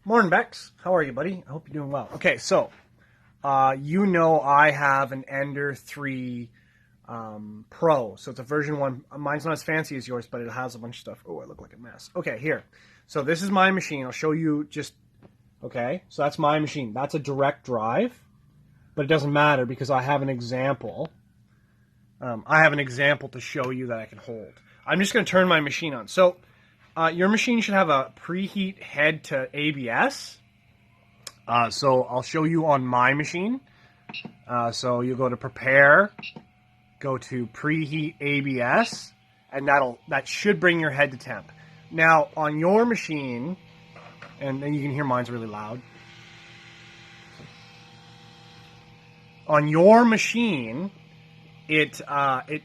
Morning, Bex. How are you, buddy? I hope you're doing well. Okay, so I have an Ender 3 Pro. So it's a version 1. Mine's not as fancy as yours, but it has a bunch of stuff. Oh, I look like a mess. Okay, here. So this is my machine. I'll show you just... Okay, so that's my machine. That's a direct drive, but it doesn't matter because I have an example. I have an example to show you that I can hold. I'm just going to turn my machine on. So your machine should have a preheat head to ABS. So I'll show you on my machine. So you go to prepare, go to preheat ABS, and that should bring your head to temp. Now on your machine, and then you can hear mine's really loud. On your machine, it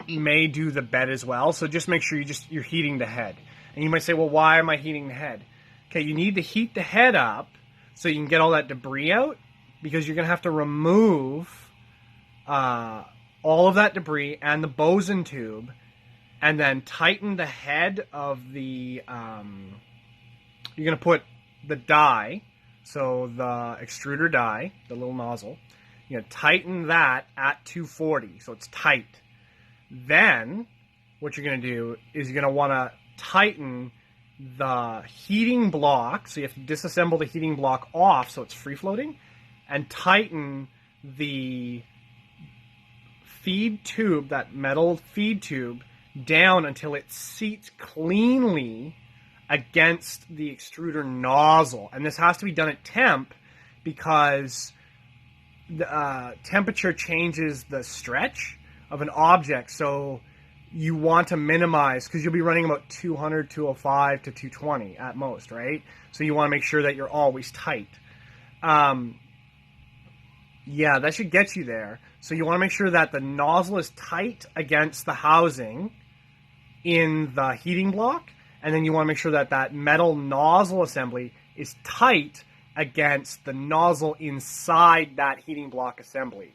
may do the bed as well. So just make sure you're heating the head. And you might say, well, why am I heating the head? Okay, you need to heat the head up so you can get all that debris out, because you're going to have to remove all of that debris and the Boson tube, and then tighten the head of the... you're going to put the die, so the extruder die, the little nozzle. You're going to tighten that at 240, so it's tight. Then what you're going to do is you're going to want to tighten the heating block, so you have to disassemble the heating block off so it's free floating, and tighten the feed tube, that metal feed tube, down until it seats cleanly against the extruder nozzle. And this has to be done at temp because the temperature changes the stretch of an object, so you want to minimize, because you'll be running about 200, 205 to 220 at most, right? So you want to make sure that you're always tight. Yeah, that should get you there. So you want to make sure that the nozzle is tight against the housing in the heating block, and then you want to make sure that that metal nozzle assembly is tight against the nozzle inside that heating block assembly.